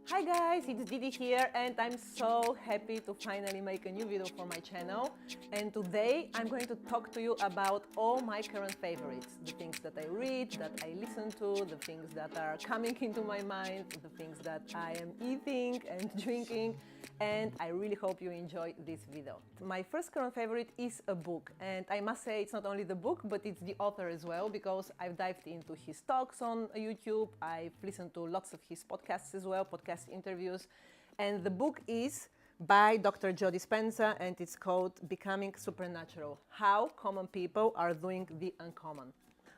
Hi guys, it's Didi here and I'm so happy to finally make a new video for my channel. And today I'm going to talk to you about all my current favorites. The things that I read, that I listen to, the things that are coming into my mind, the things that I am eating and drinking. And I really hope you enjoy this video. My first current favorite is a book, and I must say it's not only the book but it's the author as well, because I've dived into his talks on YouTube, I've listened to lots of his podcasts as well, podcast interviews, and the book is by Dr. Joe Dispenza and it's called Becoming Supernatural: How Common People Are Doing the Uncommon.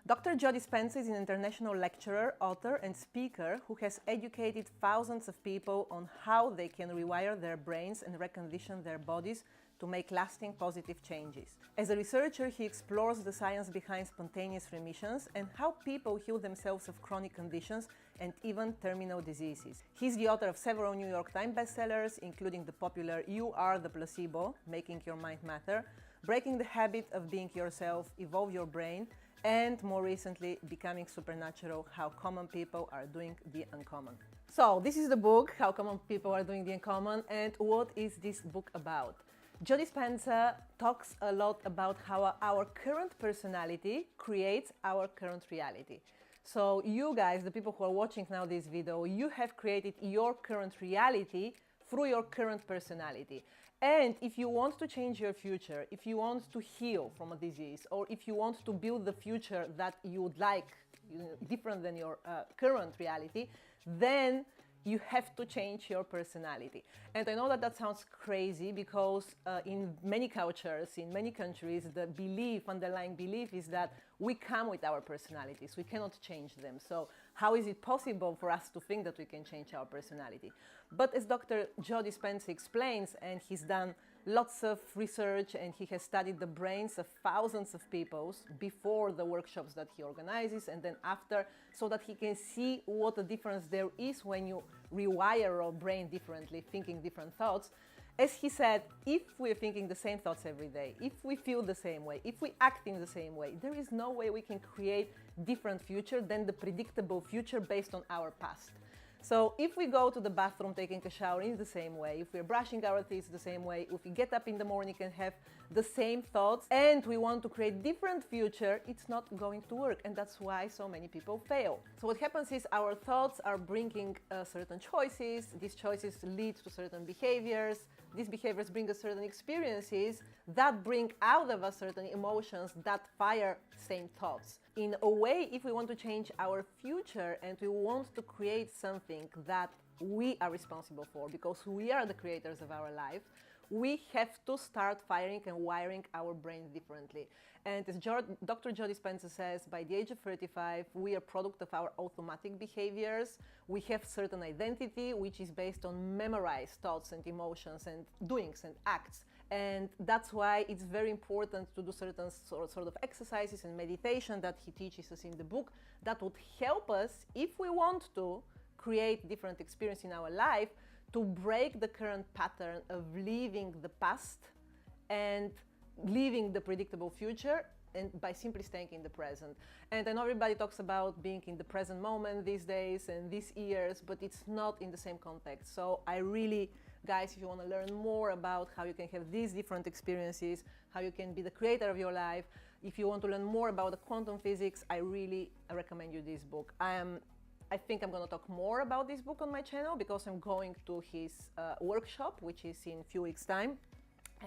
Dr. Joe Dispenza is an international lecturer, author, and speaker who has educated thousands of people on how they can rewire their brains and recondition their bodies to make lasting positive changes. As a researcher, he explores the science behind spontaneous remissions and how people heal themselves of chronic conditions and even terminal diseases. He's the author of several New York Times bestsellers, including the popular You Are the Placebo, Making Your Mind Matter, Breaking the Habit of Being Yourself, Evolve Your Brain, and more recently, Becoming Supernatural: How Common People Are Doing the Uncommon. So this is the book, How Common People Are Doing the Uncommon, and what is this book about? Joe Dispenza talks a lot about how our current personality creates our current reality. So you guys, the people who are watching now this video, you have created your current reality through your current personality. And if you want to change your future, if you want to heal from a disease, or if you want to build the future that you would like, different than your current reality, then you have to change your personality. And I know that sounds crazy because in many cultures, in many countries, the underlying belief is that we come with our personalities, we cannot change them. So how is it possible for us to think that we can change our personality? But as Dr. Joe Dispenza explains, and he's done lots of research and he has studied the brains of thousands of people before the workshops that he organizes and then after, so that he can see what the difference there is when you rewire our brain differently, thinking different thoughts. As he said, if we're thinking the same thoughts every day, if we feel the same way, if we act in the same way, there is no way we can create different future than the predictable future based on our past. So if we go to the bathroom taking a shower in the same way, if we're brushing our teeth the same way, if we get up in the morning and have the same thoughts and we want to create different future, it's not going to work. And that's why so many people fail. So what happens is our thoughts are bringing certain choices. These choices lead to certain behaviors. These behaviors bring us certain experiences that bring out of us certain emotions that fire same thoughts. In a way, if we want to change our future and we want to create something that we are responsible for, because we are the creators of our life, we have to start firing and wiring our brain differently. And as Dr. Joe Dispenza says, by the age of 35, we are product of our automatic behaviors. We have certain identity, which is based on memorized thoughts and emotions and doings and acts. And that's why it's very important to do certain sort of exercises and meditation that he teaches us in the book that would help us, if we want to, create different experience in our life, to break the current pattern of living the past and living the predictable future, and by simply staying in the present. And I know everybody talks about being in the present moment these days and these years, but it's not in the same context. So I really, guys, if you want to learn more about how you can have these different experiences, how you can be the creator of your life, if you want to learn more about the quantum physics, I really recommend you this book. I think I'm going to talk more about this book on my channel because I'm going to his workshop, which is in a few weeks' time.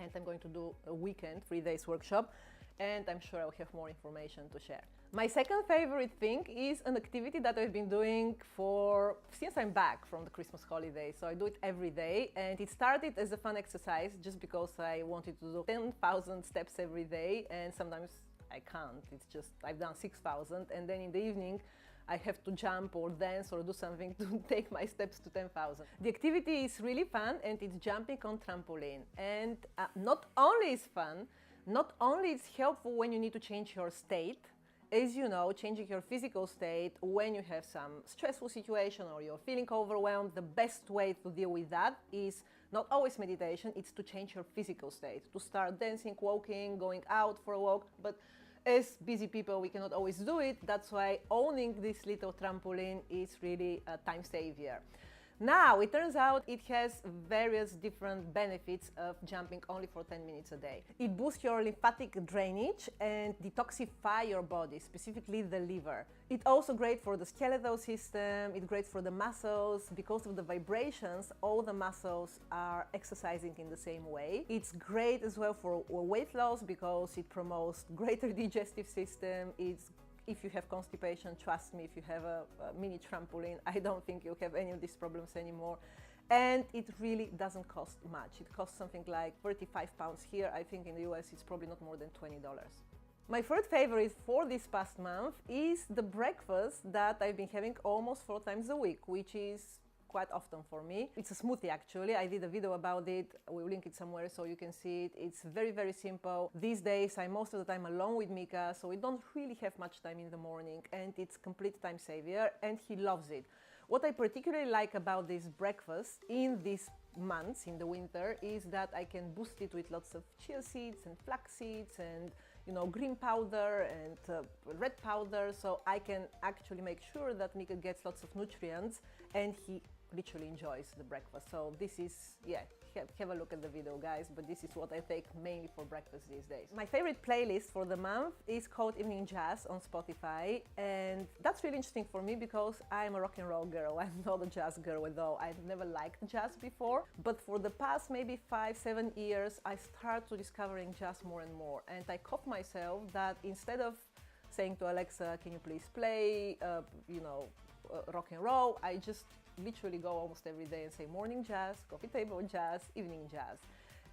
And I'm going to do a weekend, 3 days workshop. And I'm sure I'll have more information to share. My second favorite thing is an activity that I've been doing since I'm back from the Christmas holiday. So I do it every day. And it started as a fun exercise just because I wanted to do 10,000 steps every day. And sometimes I can't. It's just, I've done 6,000. And then in the evening, I have to jump or dance or do something to take my steps to 10,000. The activity is really fun and it's jumping on trampoline. And not only is fun, not only it's helpful when you need to change your state. As you know, changing your physical state when you have some stressful situation or you're feeling overwhelmed, the best way to deal with that is not always meditation, it's to change your physical state, to start dancing, walking, going out for a walk. But as busy people, we cannot always do it. That's why owning this little trampoline is really a time savior. Now, it turns out it has various different benefits of jumping only for 10 minutes a day. It boosts your lymphatic drainage and detoxify your body, specifically the liver. It's also great for the skeletal system, it's great for the muscles. Because of the vibrations, all the muscles are exercising in the same way. It's great as well for weight loss because it promotes greater digestive system. If you have constipation, trust me, if you have a mini trampoline, I don't think you'll have any of these problems anymore. And it really doesn't cost much. It costs something like 35 pounds here. I think in the US it's probably not more than $20. My third favorite for this past month is the breakfast that I've been having almost 4 times a week, which is quite often for me. It's a smoothie actually. I did a video about it. We'll link it somewhere so you can see it. It's very, very simple. These days I'm most of the time alone with Mika, so we don't really have much time in the morning, and it's complete time savior, and he loves it. What I particularly like about this breakfast in these months, in the winter, is that I can boost it with lots of chia seeds and flax seeds and green powder and red powder, so I can actually make sure that Mika gets lots of nutrients and he literally enjoys the breakfast. So this is, have a look at the video, guys, but this is what I take mainly for breakfast these days. My favorite playlist for the month is called Evening Jazz on Spotify, and that's really interesting for me because I'm a rock and roll girl. I'm not a jazz girl, although I've never liked jazz before, but for the past maybe 5-7 years I started discovering jazz more and more, and I caught myself that instead of saying to Alexa, can you please play rock and roll, I just literally go almost every day and say morning jazz, coffee table jazz, evening jazz.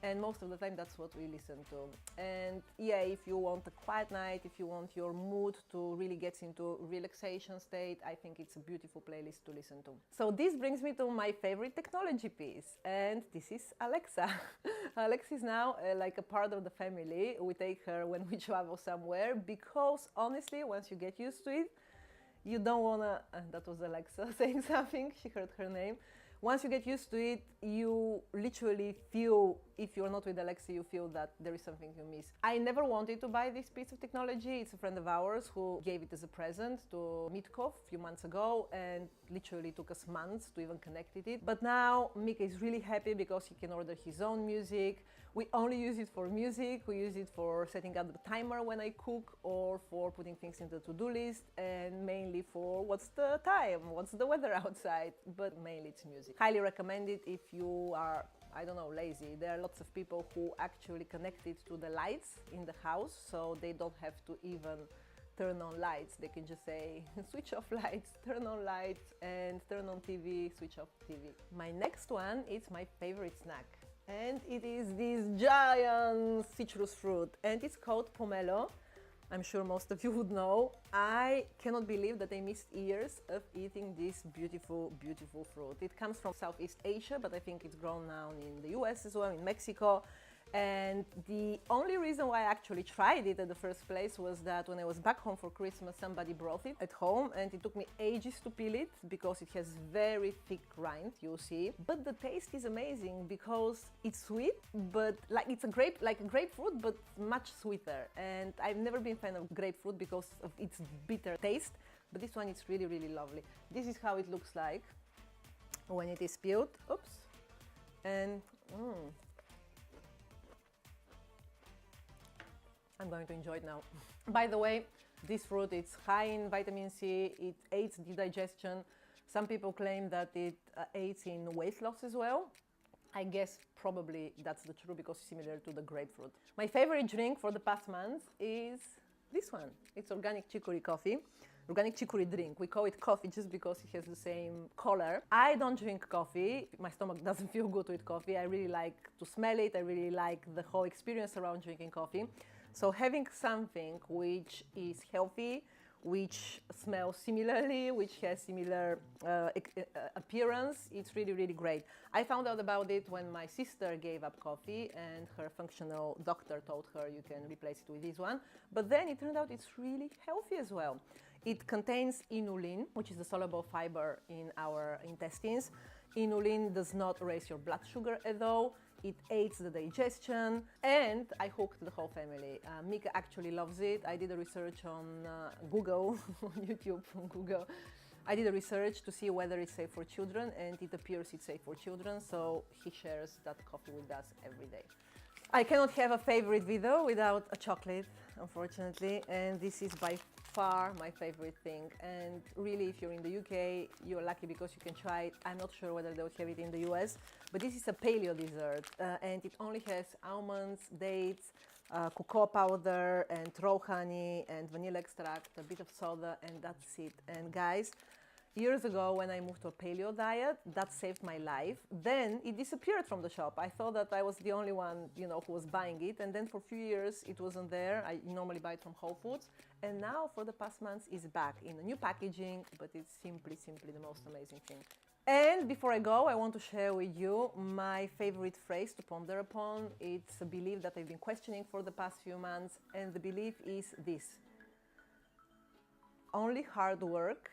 And most of the time that's what we listen to. And yeah, if you want a quiet night, if you want your mood to really get into relaxation state, I think it's a beautiful playlist to listen to. So this brings me to my favorite technology piece, and this is Alexa. Alexa is now like a part of the family. We take her when we travel somewhere because honestly, once you get used to it, you don't wanna, that was Alexa saying something, she heard her name. Once you get used to it, you literally feel, if you're not with Alexa, you feel that there is something you miss. I never wanted to buy this piece of technology. It's a friend of ours who gave it as a present to Mitkov a few months ago, and literally took us months to even connect with it. But now Mika is really happy because he can order his own music. We only use it for music. We use it for setting up the timer when I cook or for putting things in the to-do list, and mainly for what's the time, what's the weather outside, but mainly it's music. Highly recommend it if you are, I don't know, lazy. There are lots of people who actually connect it to the lights in the house, so they don't have to even turn on lights. They can just say switch off lights, turn on lights, and turn on TV, switch off TV. My next one is my favorite snack, and it is this giant citrus fruit, and it's called pomelo. I'm sure most of you would know. I cannot believe that I missed years of eating this beautiful, beautiful fruit. It comes from Southeast Asia, but I think it's grown now in the US as well, in Mexico. And the only reason why I actually tried it in the first place was that when I was back home for Christmas, somebody brought it at home, and it took me ages to peel it because it has very thick rind, you'll see. But the taste is amazing because it's sweet, but like it's like a grapefruit, but much sweeter. And I've never been a fan of grapefruit because of its bitter taste, but this one is really, really lovely. This is how it looks like when it is peeled. Oops. And I'm going to enjoy it now. By the way, this fruit is high in vitamin C, it aids the digestion. Some people claim that it aids in weight loss as well. I guess probably that's the truth because it's similar to the grapefruit. My favorite drink for the past month is this one. It's organic chicory coffee. Organic chicory drink. We call it coffee just because it has the same color. I don't drink coffee. My stomach doesn't feel good with coffee. I really like to smell it. I really like the whole experience around drinking coffee. So having something which is healthy, which smells similarly, which has similar appearance, it's really, really great. I found out about it when my sister gave up coffee and her functional doctor told her you can replace it with this one. But then it turned out it's really healthy as well. It contains inulin, which is the soluble fiber in our intestines. Inulin does not raise your blood sugar at all. It aids the digestion, and I hooked the whole family. Mika actually loves it. I did a research on Google, on YouTube, on Google, I did a research to see whether it's safe for children, and it appears it's safe for children, so he shares that coffee with us every day. I cannot have a favorite video without a chocolate, unfortunately, and this is by far my favorite thing. And really, if you're in the UK, you're lucky because you can try it. I'm not sure whether they'll have it in the US, but this is a paleo dessert, and it only has almonds, dates, cocoa powder, and raw honey, and vanilla extract, a bit of soda, and that's it. And guys, years ago, when I moved to a paleo diet, that saved my life. Then it disappeared from the shop. I thought that I was the only one, who was buying it. And then for a few years, it wasn't there. I normally buy it from Whole Foods. And now, for the past months, it's back in a new packaging, but it's simply the most amazing thing. And before I go, I want to share with you my favorite phrase to ponder upon. It's a belief that I've been questioning for the past few months. And the belief is this: only hard work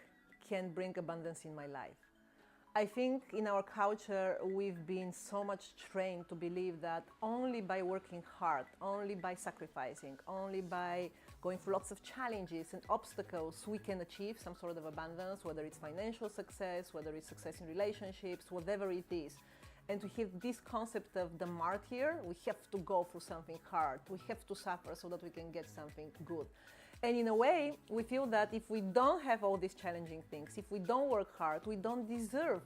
can bring abundance in my life. I think in our culture we've been so much trained to believe that only by working hard, only by sacrificing, only by going through lots of challenges and obstacles we can achieve some sort of abundance, whether it's financial success, whether it's success in relationships, whatever it is. And to have this concept of the martyr, we have to go through something hard, we have to suffer so that we can get something good. And in a way, we feel that if we don't have all these challenging things, if we don't work hard, we don't deserve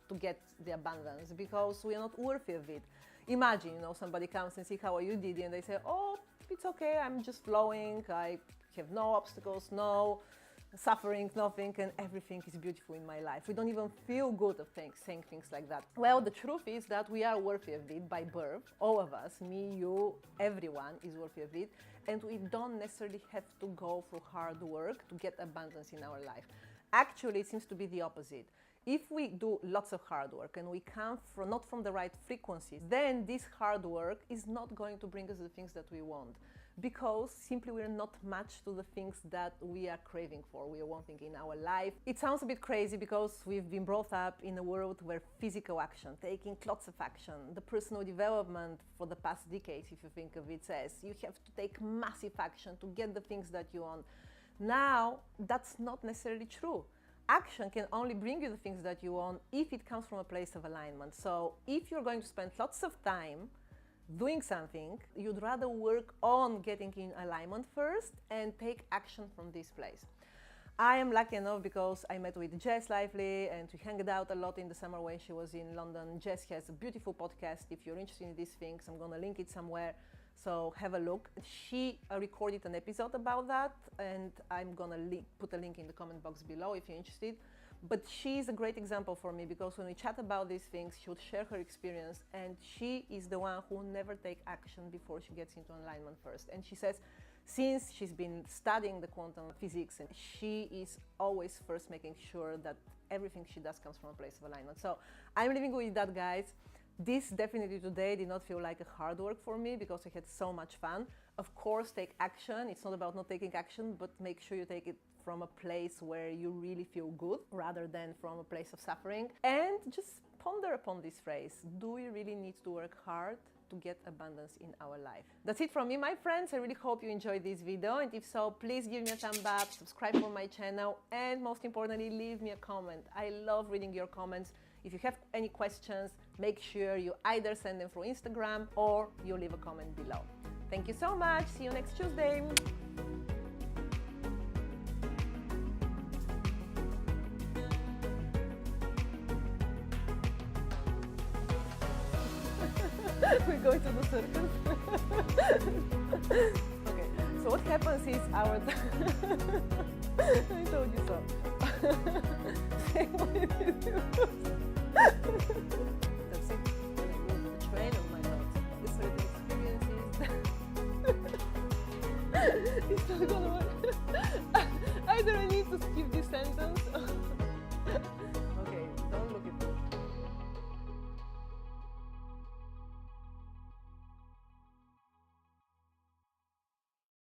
to get the abundance because we are not worthy of it. Imagine, somebody comes and says, "How are you, Didi?" And they say, "Oh, it's okay, I'm just flowing, I have no obstacles, no suffering, nothing, and everything is beautiful in my life." We don't even feel good of saying things like that. Well, the truth is that we are worthy of it by birth. All of us, me, you, everyone is worthy of it. And we don't necessarily have to go through hard work to get abundance in our life. Actually, it seems to be the opposite. If we do lots of hard work and we come not from the right frequencies, then this hard work is not going to bring us the things that we want, because simply we're not matched to the things that we are craving for, we are wanting in our life. It sounds a bit crazy because we've been brought up in a world where physical action, taking lots of action, the personal development for the past decades, if you think of it, says you have to take massive action to get the things that you want. Now, that's not necessarily true. Action can only bring you the things that you want if it comes from a place of alignment. So if you're going to spend lots of time doing something, you'd rather work on getting in alignment first and take action from this place. I am lucky enough because I met with Jess Lively and we hanged out a lot in the summer when she was in London. Jess has a beautiful podcast. If you're interested in these things, I'm going to link it somewhere. So have a look. She recorded an episode about that, and I'm going to put a link in the comment box below if you're interested. But she's a great example for me because when we chat about these things, she would share her experience, and she is the one who never takes action before she gets into alignment first. And she says, since she's been studying the quantum physics, and she is always first making sure that everything she does comes from a place of alignment. So I'm leaving with that, guys. This definitely today did not feel like a hard work for me because I had so much fun. Of course, take action. It's not about not taking action, but make sure you take it from a place where you really feel good rather than from a place of suffering. And just ponder upon this phrase. Do we really need to work hard to get abundance in our life? That's it from me, my friends. I really hope you enjoyed this video. And if so, please give me a thumb up, subscribe for my channel, and most importantly, leave me a comment. I love reading your comments. If you have any questions, make sure you either send them through Instagram or you leave a comment below. Thank you so much. See you next Tuesday. We're going to the circus. Okay, so what happens is our... I told you so. That's it. The train of my thoughts. This sort of experiences. It's not gonna work. Either I need to skip this sentence